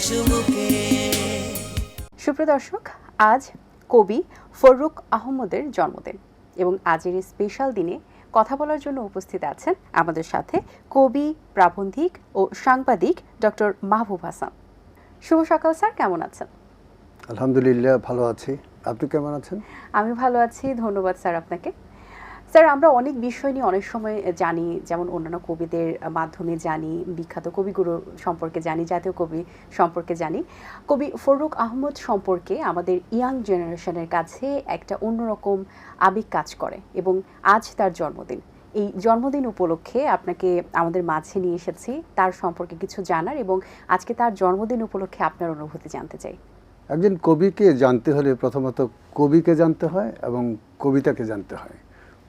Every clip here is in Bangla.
চুমুকে। সুপ্রিয় দর্শক, আজ কবি ফররুখ আহমদের জন্মদিন এবং আজের এই স্পেশাল দিনে কথা বলার জন্য উপস্থিত আছেন আমাদের সাথে কবি, প্রাবন্ধিক ও সাংবাদিক ডক্টর মাহবুব হাসান। শুভ সকাল স্যার, কেমন আছেন? আলহামদুলিল্লাহ, ভালো আছি। আপনি কেমন আছেন? আমি ভালো আছি, ধন্যবাদ স্যার আপনাকে। স্যার, আমরা অনেক বিষয় নিয়ে অনেক সময় জানি, যেমন অন্যান্য কবিদের মাধ্যমে জানি, বিখ্যাত কবিগুরু সম্পর্কে জানি, জাতীয় কবি সম্পর্কে জানি। কবি ফররুখ আহমদ সম্পর্কে আমাদের ইয়াং জেনারেশনের কাছে একটা অন্যরকম আবেগ কাজ করে এবং আজ তার জন্মদিন। এই জন্মদিন উপলক্ষে আপনাকে আমাদের মাঝে নিয়ে এসেছি তার সম্পর্কে কিছু জানার এবং আজকে তার জন্মদিন উপলক্ষে আপনার অনুভূতি জানতে চাই। একজন কবিকে জানতে হলে প্রথমত কবিকে জানতে হয় এবং কবিতাকে জানতে হয়।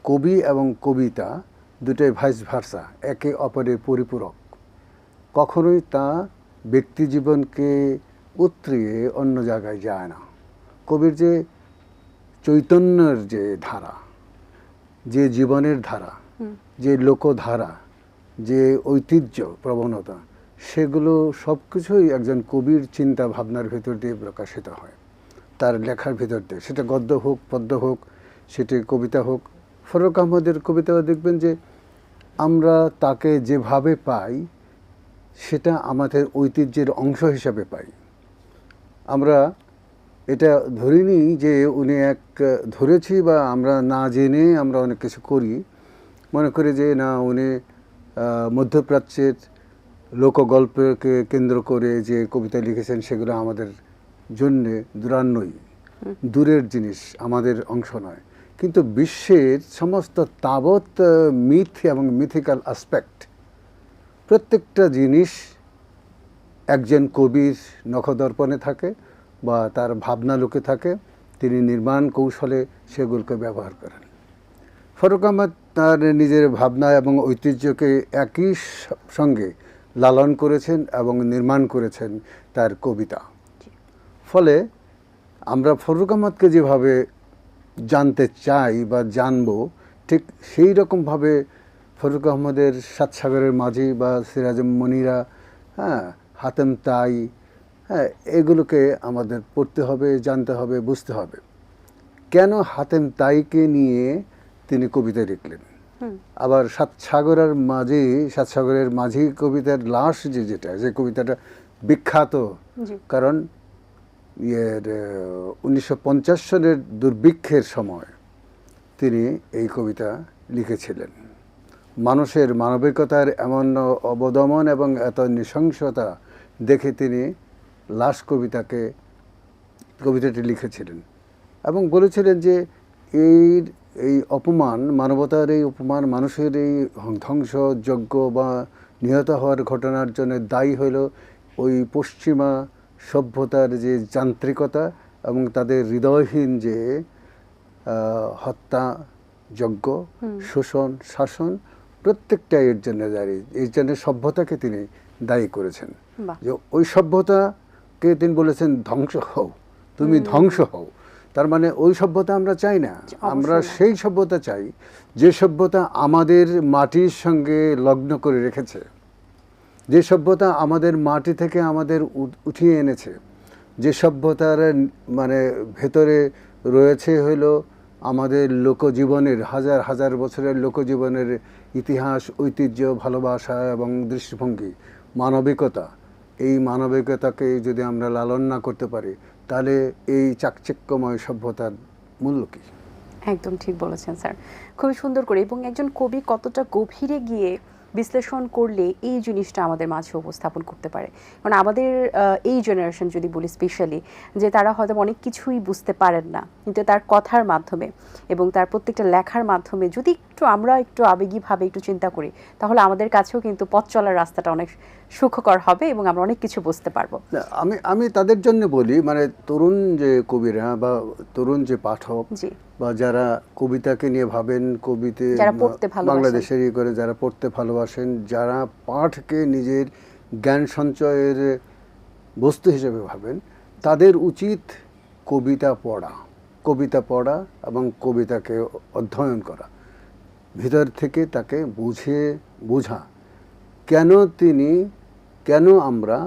কবি এবং কবিতা দুটোই ভাইস ভার্সা, একে অপরের পরিপূরক। কখনোই তা ব্যক্তি জীবনকে উতরিয়ে অন্য জায়গায় যায় না। কবির যে চৈতন্যের যে ধারা, যে জীবনের ধারা, যে লোকধারা, যে ঐতিহ্য প্রবণতা, সেগুলো সব কিছুই একজন কবির চিন্তা ভাবনার ভেতর দিয়ে প্রকাশিত হয়, তার লেখার ভেতর দিয়ে। সেটা গদ্য হোক, পদ্য হোক, সেটি কবিতা হোক। ফররুখ আহমদের কবিতাও দেখবেন যে আমরা তাকে যেভাবে পাই সেটা আমাদের ঐতিহ্যের অংশ হিসাবে পাই। আমরা এটা ধরিনি যে উনি ধরেছি বা আমরা না জেনে আমরা অনেক কিছু করি, মনে করি যে না উনি মধ্যপ্রাচ্যের লোকগল্পকে কেন্দ্র করে যে কবিতা লিখেছেন সেগুলো আমাদের জন্যে দূরান্বয়ী, দূরের জিনিস, আমাদের অংশ নয়। কিন্তু বিশ্বের সমস্ত তাবৎ মিথ এবং মিথিক্যাল অ্যাসপেক্ট, প্রত্যেকটা জিনিস একজন কবির নখদর্পণে থাকে বা তার ভাবনা লোকে থাকে। তিনি নির্মাণ কৌশলে সেগুলোকে ব্যবহার করেন। ফররুখ আহমদ তার নিজের ভাবনা এবং ঐতিহ্যকে একই সঙ্গে লালন করেছেন এবং নির্মাণ করেছেন তার কবিতা। ফলে আমরা ফররুখ আহমদকে যেভাবে জানতে চাই বা জানবো, ঠিক সেই রকমভাবে ফররুখ আহমদের সাত সাগরের মাঝি বা সিরাজ মনিরা, হাতেম তাই, এগুলোকে আমাদের পড়তে হবে, জানতে হবে, বুঝতে হবে। কেন হাতেম তাইকে নিয়ে তিনি কবিতা লিখলেন? আবার সাত সাগরের মাঝি কবিতার লাশ যে কবিতাটা বিখ্যাত, কারণ 1950 সনের দুর্ভিক্ষের সময় তিনি এই কবিতা লিখেছিলেন। মানুষের মানবিকতার এমন অবদমন এবং এত নৃশংসতা দেখে তিনি লাশ কবিতাটি লিখেছিলেন এবং বলেছিলেন যে এই অপমান, মানবতার এই অপমান, মানুষের এই ধ্বংসযজ্ঞ বা নিহত হওয়ার ঘটনার জন্য দায়ী হইল ওই পশ্চিমা সভ্যতার যে যান্ত্রিকতা এবং তাদের হৃদয়হীন যে হত্যাযজ্ঞ, শোষণ, শাসন, প্রত্যেকটাই এর জন্য দায়ী। এর জন্য সভ্যতাকে তিনি দায়ী করেছেন। যে ওই সভ্যতাকে তিনি বলেছেন ধ্বংস হও, তুমি ধ্বংস হও। তার মানে ওই সভ্যতা আমরা চাই না। আমরা সেই সভ্যতা চাই যে সভ্যতা আমাদের মাটির সঙ্গে লগ্ন করে রেখেছে, যে সভ্যতা আমাদের মাটি থেকে আমাদের উঠিয়ে এনেছে, যে সভ্যতার ভেতরে রয়েছে হলো আমাদের লোকজীবনের, হাজার হাজার বছরের লোকজীবনের ইতিহাস, ঐতিহ্য, ভালোবাসা এবং দৃষ্টিভঙ্গি, মানবিকতা। এই মানবিকতাকে যদি আমরা লালন না করতে পারি, তাহলে এই চাকচিক্যময় সভ্যতার মূল্য কী? একদম ঠিক বলেছেন স্যার, খুবই সুন্দর করে। এবং একজন কবি কতটা গভীরে গিয়ে বিশ্লেষণ করলে এই জিনিসটা আমাদের মাঝে উপস্থাপন করতে পারে। কারণ আমাদের এই জেনারেশন যদি বলি স্পেশালি, যে তারা হয়তো অনেক কিছুই বুঝতে পারেন না, কিন্তু তার কথার মাধ্যমে এবং তার প্রত্যেকটা লেখার মাধ্যমে যদি আমরা একটু আবেগীভাবে একটু চিন্তা করি, তাহলে আমাদের কাছেও কিন্তু পথ চলার রাস্তাটা অনেক সুখকর হবে এবং আমরা অনেক কিছু বুঝতে পারবো। আমি তাদের জন্য বলি, তরুণ যে কবিরা বা তরুণ যে পাঠক বা যারা কবিতাকে নিয়ে ভাবেন, বাংলাদেশের করে যারা পড়তে ভালোবাসেন, যারা পাঠকে নিজের জ্ঞান সঞ্চয়ের বস্তু হিসেবে ভাবেন, তাদের উচিত কবিতা পড়া এবং কবিতাকে অধ্যয়ন করা, ভিতর থেকে তাকে বোঝা, কেন আমরা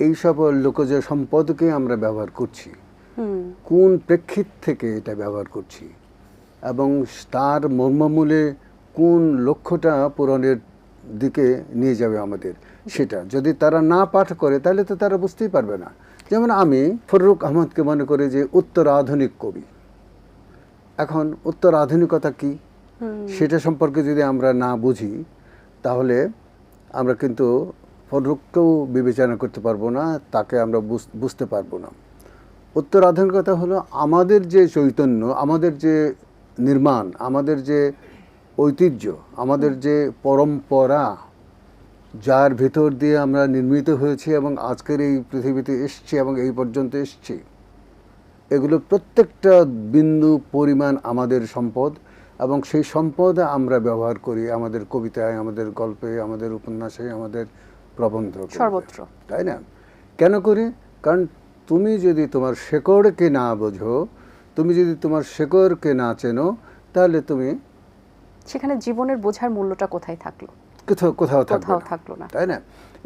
এই সকল লোকজ সম্পদকে আমরা ব্যবহার করছি, হুম কোন প্রেক্ষিত থেকে এটা ব্যবহার করছি এবং তার মর্মমূলে কোন লক্ষ্যটা পূরণের দিকে নিয়ে যাবে আমাদের, সেটা যদি তারা না পাঠ করে তাহলে তো তারা বুঝতেই পারবে না। যেমন আমি ফররুখ আহমদকে মনে করি যে উত্তর আধুনিক কবি। এখন উত্তর আধুনিকতা কি সেটা সম্পর্কে যদি আমরা না বুঝি তাহলে আমরা কিন্তু ফররুখকেও বিবেচনা করতে পারবো না, তাকে আমরা বুঝতে পারবো না। উত্তর আধুনিকতা হলো আমাদের যে চৈতন্য, আমাদের যে নির্মাণ, আমাদের যে ঐতিহ্য, আমাদের যে পরম্পরা, যার ভিতর দিয়ে আমরা নির্মিত হয়েছি এবং আজকের এই পৃথিবীতে এসছি এবং এই পর্যন্ত এসছি, এগুলো প্রত্যেকটা বিন্দু পরিমাণ আমাদের সম্পদ এবং সেই সম্পদ আমরা ব্যবহার করি আমাদের কবিতায়, আমাদের গল্পে, আমাদের উপন্যাসে, আমাদের প্রবন্ধ, সর্বত্র, তাই না? কেন করি? কারণ তুমি যদি তোমার শেকড়কে না বোঝো, তুমি যদি তোমার শেকড়কে না চেনো, তাহলে তুমি সেখানে জীবনের বোঝার মূল্যটা কোথায় থাকলো? কোথাও থাকলো না, তাই না?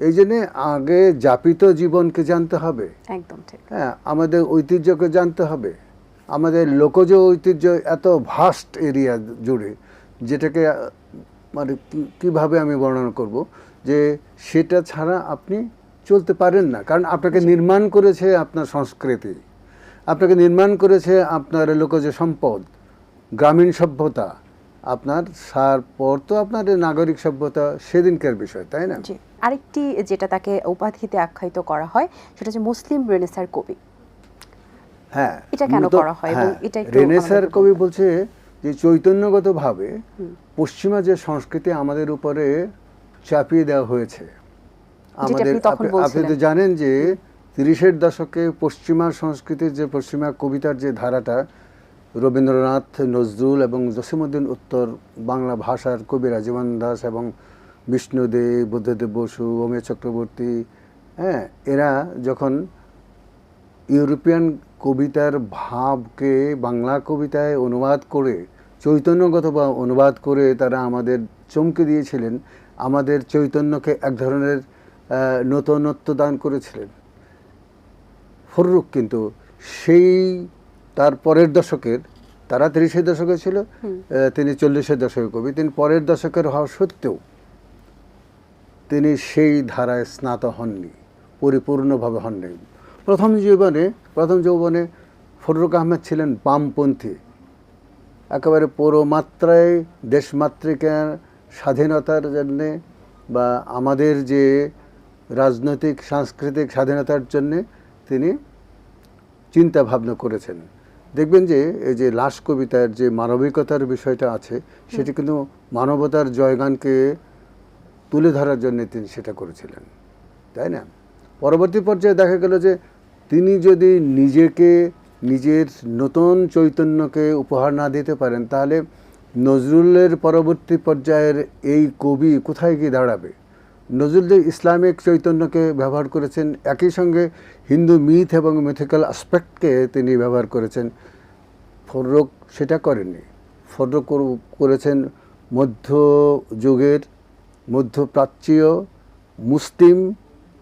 এই জন্যে আগে যাপিত জীবনকে জানতে হবে, একদম ঠিক। হ্যাঁ, আমাদের ঐতিহ্যকে জানতে হবে। আমাদের লোকজ ঐতিহ্য এত ভাস্ট এরিয়া জুড়ে, যেটাকে মানে কিভাবে আমি বর্ণনা করব, যে সেটা ছাড়া আপনি চলতে পারেন না। কারণ আপনাকে নির্মাণ করেছে আপনার সংস্কৃতি, আপনাকে নির্মাণ করেছে আপনার লোকজ সম্পদ, গ্রামীণ সভ্যতা, আপনার পর তো আপনার নাগরিক সভ্যতা সেদিনকার বিষয়, তাই না? জি, আরেকটি যেটা তাকে উপাধিতে আখ্যায়িত করা হয় সেটা হচ্ছে মুসলিম রেনেসার কবি। হ্যাঁ, এটা কেন করা হয় এবং এটা একটু রেনেসার কবি বলছে যে চৈতন্যগতভাবে পশ্চিমা যে সংস্কৃতি আমাদের উপরে চাপিয়ে দেওয়া হয়েছে, আমাদের, আপনি তো জানেন যে 30-এর দশকে পশ্চিমা সংস্কৃতির যে পশ্চিমা কবিতার যে ধারাটা, রবীন্দ্রনাথ, নজরুল এবং জসিমউদ্দিন উত্তর বাংলা ভাষার কবিরা জীবন দাস এবং বিষ্ণুদে, বুদ্ধদেব বসু, অমিয় চক্রবর্তী, হ্যাঁ, এরা যখন ইউরোপিয়ান কবিতার ভাবকে বাংলা কবিতায় অনুবাদ করে, চৈতন্যগত বা অনুবাদ করে তারা আমাদের চমকে দিয়েছিলেন, আমাদের চৈতন্যকে এক ধরনের নতুনত্ব দান করেছিলেন। ফররুখ কিন্তু সেই তার পরের দশকের, তারা 30-এর দশকে ছিল, তিনি 40-এর দশকের কবি, তিনি পরের দশকের হওয়া সত্ত্বেও তিনি সেই ধারায় স্নাত হননি, পরিপূর্ণভাবে হননি। প্রথম যৌবনে ফররুখ আহমেদ ছিলেন বামপন্থী, একেবারে পুরো মাত্রায় দেশমাতৃকার স্বাধীনতার জন্যে বা আমাদের যে রাজনৈতিক সাংস্কৃতিক স্বাধীনতার জন্যে তিনি চিন্তা ভাবনা করেছেন। দেখবেন যে এই যে লাশ কবিতার যে মানবিকতার বিষয়টা আছে, সেটি কিন্তু মানবতার জয়গানকে তুলে ধরার জন্য তিনি সেটা করেছিলেন, তাই না? পরবর্তী পর্যায়ে দেখা গেল যে তিনি যদি নিজের নতুন চৈতন্যকে উপহার না দিতে পারেন, তাহলে নজরুলের পরবর্তী পর্যায়ের এই কবি কোথায় গিয়ে দাঁড়াবে? নজরুল যে ইসলামিক চৈতন্যকে ব্যবহার করেছেন, একই সঙ্গে হিন্দু মিথ এবং মিথিক্যাল অ্যাসপেক্টকে তিনি ব্যবহার করেছেন, ফররুখ সেটা করেননি। ফররুখ করেছেন মধ্যযুগের, মধ্যপ্রাচ্যীয় মুসলিম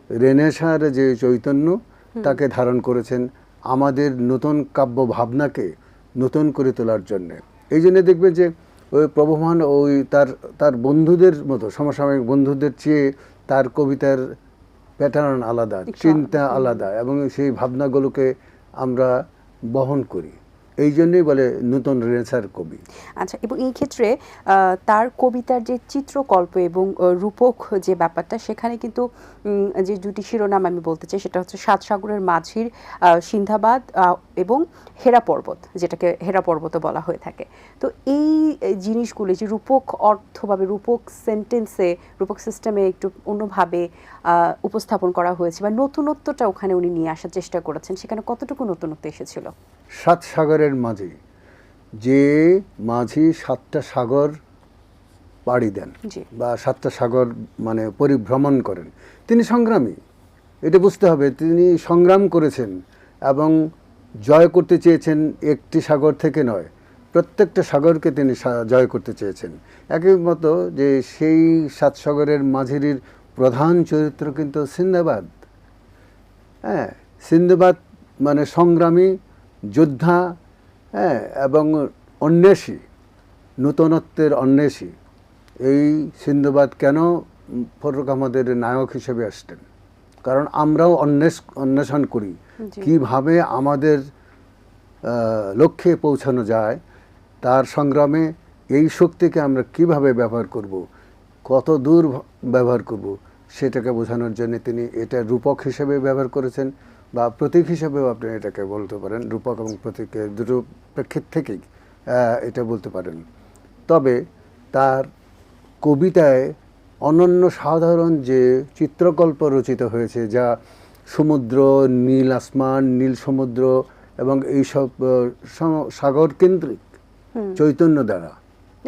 রেনেসার যে চৈতন্য, তাকে ধারণ করেছেন আমাদের নতুন কাব্য ভাবনাকে নতুন করে তোলার জন্যে। এই জন্য দেখবেন যে ওই প্রবহমান ওই তার বন্ধুদের মতো, সমসাময়িক বন্ধুদের চেয়ে তার কবিতার প্যাটার্ন আলাদা, চিন্তা আলাদা, এবং সেই ভাবনাগুলোকে আমরা বহন করি। এই জন্যই বলে নতুন রেনেসার কবি। আচ্ছা, এবং এই ক্ষেত্রে তার কবিতার যে চিত্রকল্প এবং রূপক যে ব্যাপারটা, সেখানে কিন্তু যে দুটি শিরোনাম আমি বলতে চাই, সেটা হচ্ছে সাত সাগরের মাঝির সিন্ধাবাদ এবং হেরা পর্বত, যেটাকে হেরা পর্বতও বলা হয়ে থাকে। তো এই জিনিসগুলি যে রূপক অর্থভাবে, রূপক সেন্টেন্সে, রূপক সিস্টেমে একটু অন্যভাবে উপস্থাপন করা হয়েছে, বা নতুনত্বটা ওখানে উনি নিয়ে আসার চেষ্টা করেছেন, সেখানে কতটুকু নতুনত্ব এসেছিল? সাত সাগরের মাঝি, যে মাঝি 7টা সাগর পাড়ি দেন বা 7টা সাগর মানে পরিভ্রমণ করেন, তিনি সংগ্রামী, এটা বুঝতে হবে। তিনি সংগ্রাম করেছেন এবং জয় করতে চেয়েছেন, একটি সাগর থেকে নয়, প্রত্যেকটা সাগরকে তিনি জয় করতে চেয়েছেন। একই মতো যে সেই 7 সাগরের মাঝির প্রধান চরিত্র কিন্তু সিন্দাবাদ, হ্যাঁ, সিন্ধবাদ মানে সংগ্রামী যোদ্ধা, হ্যাঁ, এবং অন্বেষী, নূতনত্বের অন্বেষী। এই সিন্ধবাদ কেন ফররুখ আহমদের নায়ক হিসেবে আসতেন? কারণ আমরাও অন্বেষণ করি জি। কিভাবে আমাদের লক্ষ্যে পৌঁছানো যায়। তার সংগ্রামে এই শক্তিকে আমরা কিভাবে ব্যবহার করব, কত দূর ব্যবহার করব, সেটাকে বোঝানোর জন্য তিনি এটা রূপক হিসেবে ব্যবহার করেছেন, বা প্রতীক হিসেবেও আপনি এটাকে বলতে পারেন। রূপক এবং প্রতীকের দুটো প্রেক্ষিত থেকেই এটা বলতে পারেন। তবে তার কবিতায় অনন্য সাধারণ যে চিত্রকল্প রচিত হয়েছে, যা সমুদ্র, নীল আসমান, নীল সমুদ্র এবং এইসব সাগর কেন্দ্রিক চৈতন্য দ্বারা,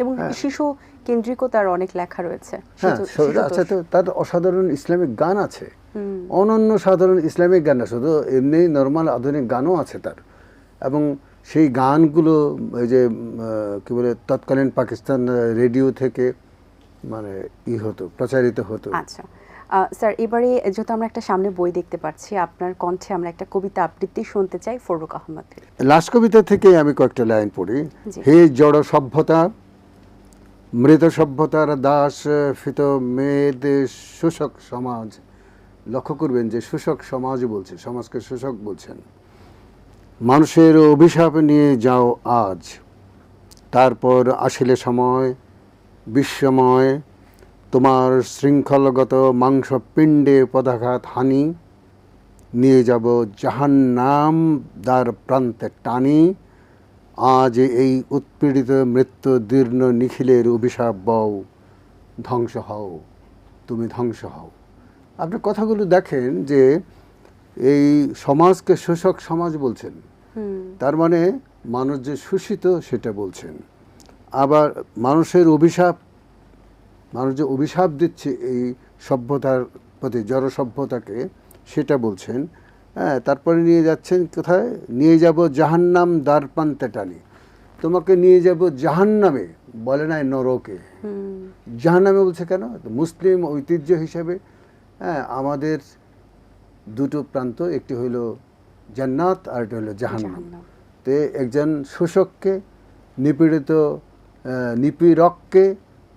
এবং শিশু কেন্দ্রিকও তার অনেক লেখা রয়েছে। হ্যাঁ, আচ্ছা, তো তার অসাধারণ ইসলামিক গান আছে, অনন্য সাধারণ ইসলামিক গান, শুধু এমনি নর্মাল আধুনিক গানও আছে তার। এবং সেই গানগুলো এই যে কি বলে তৎকালীন পাকিস্তান রেডিও থেকে মানে হতো, প্রচারিত হতো। আচ্ছা স্যার, এবারে যেহেতু আমরা একটা সামনে বই দেখতে পাচ্ছি, আপনার কণ্ঠে আমরা একটা কবিতা আবৃত্তি শুনতে চাই ফররুখ আহমদের। লাস্ট কবিতা থেকে আমি কয়েকটা লাইন পড়ি। হে জড় সভ্যতা, মৃত সভ্যতার দাস, ফিত মেদ শোষক সমাজ। লক্ষ্য করবেন যে শোষক সমাজ বলছে, সমাজকে শোষক বলছেন। মানুষের অভিশাপ নিয়ে যাও আজ, তারপর আসিলে সময় বিশ্বময়, তোমার শৃঙ্খলগত মাংস পিণ্ডে পদাঘাত হানি, নিয়ে যাব জাহান্নাম দ্বার প্রান্তে টানি। আজ এই উৎপীড়িত মৃত্যু দীর্ণ নিখিলের অভিশাপ বও, ধ্বংস হও, তুমি ধ্বংস হও। আপনি কথাগুলো দেখেন যে এই সমাজকে শোষক সমাজ বলছেন, তার মানে মানুষ যে শোষিত সেটা বলছেন। আবার মানুষের অভিশাপ, মানুষ যে অভিশাপ দিচ্ছে এই সভ্যতার প্রতি, জড় সভ্যতাকে, সেটা বলছেন। হ্যাঁ, তারপরে নিয়ে যাচ্ছেন কোথায়? নিয়ে যাব জাহান্নাম দ্বার প্রান্তে টানি। তোমাকে নিয়ে যাব জাহান্নামে, বলে নাই নরকে। জাহান্নামে বলছে কেন? মুসলিম ঐতিহ্য হিসেবে হ্যাঁ, আমাদের দুটো প্রান্ত, একটি হইল জান্নাত আর একটা হইল জাহান্নাম। তো একজন শোষককে, নিপীড়িত নিপীড়ককে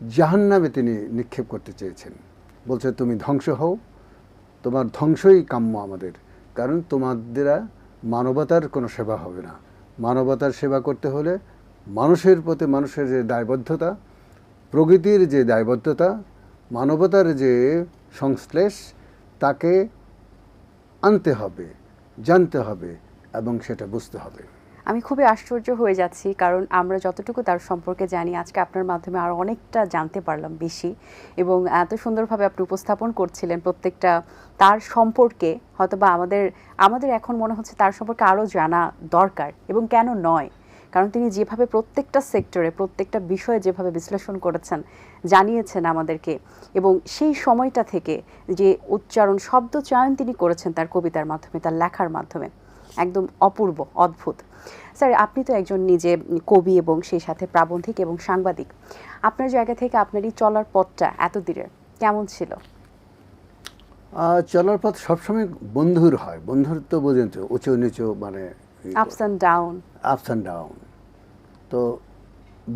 জাহান্নামে তিনি নিক্ষেপ করতে চেয়েছেন। বলছে তুমি ধ্বংস হও, তোমার ধ্বংসই কাম্য আমাদের, কারণ তোমার দ্বারা মানবতার কোনো সেবা হবে না। মানবতার সেবা করতে হলে মানুষের প্রতি মানুষের যে দায়বদ্ধতা, প্রকৃতির যে দায়বদ্ধতা, মানবতার যে সংশ্লেষ, তাকে আনতে হবে, জানতে হবে এবং সেটা বুঝতে হবে। আমি খুবই আশ্চর্য হয়ে যাচ্ছি, কারণ আমরা যতটুকু তার সম্পর্কে জানি, আজকে আপনার মাধ্যমে আরও অনেকটা জানতে পারলাম বেশি, এবং এত সুন্দরভাবে আপনি উপস্থাপন করছিলেন প্রত্যেকটা তার সম্পর্কে। হয়তোবা আমাদের এখন মনে হচ্ছে তার সম্পর্কে আরও জানা দরকার, এবং কেন নয়, কারণ তিনি যেভাবে প্রত্যেকটা সেক্টরে, প্রত্যেকটা বিষয়ে যেভাবে বিশ্লেষণ করেছেন, জানিয়েছেন আমাদেরকে, এবং সেই সময়টা থেকে যে উচ্চারণ, শব্দ চয়ন তিনি করেছেন তার কবিতার মাধ্যমে, তার লেখার মাধ্যমে, একদম অপূর্ব, অদ্ভুত। স্যার, আপনি তো একজন নিজে কবি এবং সেই সাথে প্রাবন্ধিক এবং সাংবাদিক। আপনার জায়গা থেকে আপনার এই চলার পথটা এতদিনের কেমন ছিল? চলার পথ সবসময় বন্ধুর হয়। বন্ধুত্ব বোঝেন তো, উঁচু নিচু, মানে ups and down. Ups and down তো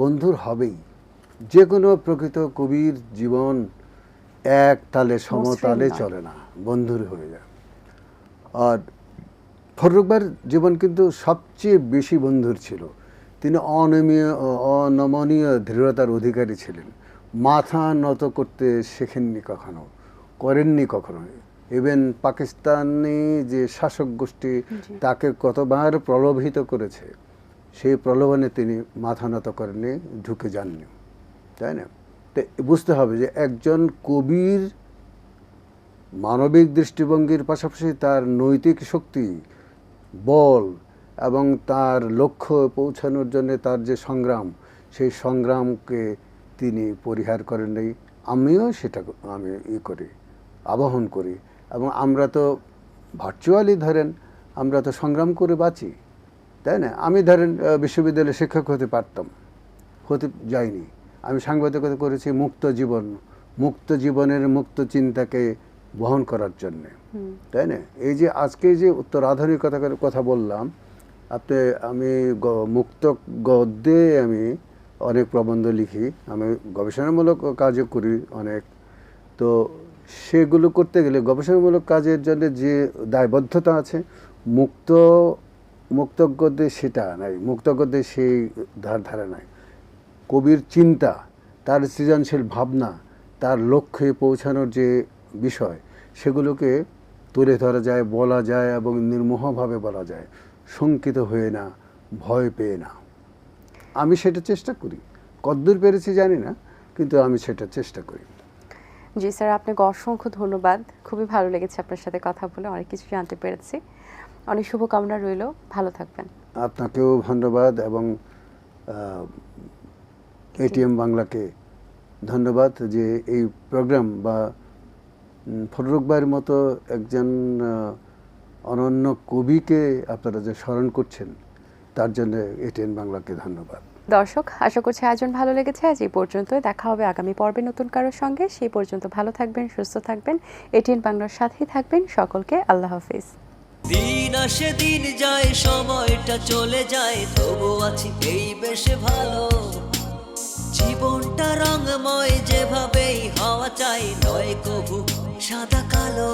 বন্ধুর হবেই। যে কোনো প্রকৃত কবির জীবন এক তালে সমতালে চলে না, বন্ধুর হয়ে যায়। আর ফররুখবার জীবন কিন্তু সবচেয়ে বেশি বন্ধুর ছিল। তিনি অনমনীয় দৃঢ়তার অধিকারী ছিলেন। মাথা নত করতে শেখেননি কখনো, করেননি কখনো। ইভেন পাকিস্তানি যে শাসক গোষ্ঠী তাকে কতবার প্রলোভিত করেছে, সেই প্রলোভনে তিনি মাথা নত করেননি, ঢুকে যাননি, তাই না? তো বুঝতে হবে যে একজন কবির মানবিক দৃষ্টিভঙ্গির পাশাপাশি তার নৈতিক শক্তি, বল এবং তার লক্ষ্য পৌঁছানোর জন্য তার যে সংগ্রাম, সেই সংগ্রামকে তিনি পরিহার করেন নাই। আমিও সেটা করি, আবাহন করি। এবং আমরা তো ভার্চুয়ালি ধরেন আমরা তো সংগ্রাম করে বাঁচি, তাই না? আমি ধরেন বিশ্ববিদ্যালয়ে শিক্ষক হতে পারতাম, হতে যাইনি। আমি সাংবাদিকতা করেছি মুক্ত জীবন, মুক্ত জীবনের মুক্ত চিন্তাকে বহন করার জন্যে, হুম, তাই না? এই যে আজকে যে উত্তরাধুনিকতার কথা বললাম, আমি মুক্ত গদ্যে আমি অনেক প্রবন্ধ লিখি, আমি গবেষণামূলক কাজও করি অনেক। তো সেগুলো করতে গেলে গবেষণামূলক কাজের জন্য যে দায়বদ্ধতা আছে, মুক্ত মুক্ত গদ্যে সেটা নাই, মুক্ত গদ্যে সেই ধারা নাই। কবির চিন্তা, তার সৃজনশীল ভাবনা, তার লক্ষ্যে পৌঁছানোর যে বিষয়, সেগুলোকে তুলে ধরা যায়, বলা যায় এবং নির্মোহভাবে বলা যায়, শঙ্কিত হয়ে না, ভয় পেয়ে না। আমি সেটা চেষ্টা করি, কদ্দূর পেরেছি জানি না, কিন্তু আমি সেটা চেষ্টা করি। জি স্যার, আপনাকে অসংখ্য ধন্যবাদ। খুবই ভালো লেগেছে আপনার সাথে কথা বলে, অনেক কিছু জানতে পেরেছি। অনেক শুভকামনা রইল, ভালো থাকবেন। আপনাকেও ধন্যবাদ এবং এটিএম বাংলাকে ধন্যবাদ যে এই প্রোগ্রাম বা ফররুখ ভাইয়ের মতো একজন অনন্য কবিকে আপনারা যে স্মরণ করছেন, তার জন্য এটিএন বাংলাকে ধন্যবাদ। দর্শক, আশা করছি আয়োজন ভালো লেগেছে। আজ এই পর্যন্তই, দেখা হবে আগামী পর্বে নতুন কারোর সঙ্গে। সেই পর্যন্ত ভালো থাকবেন, সুস্থ থাকবেন, এটিএন বাংলার সাথেই থাকবেন। সকলকে আল্লাহ হাফিজ। দিন আসে দিন যায়, সময়টা চলে যায়, তবু আছি এই বেশ ভালো। জীবনটা রঙময়, যেভাবেই হওয়া চাই, নয় কভু সাদা কালো।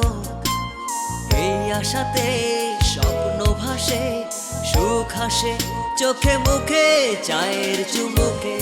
এই আশাতে স্বপ্ন ভাসে, সুখ হাসে চোখে মুখে, চায়ের চুমুকে।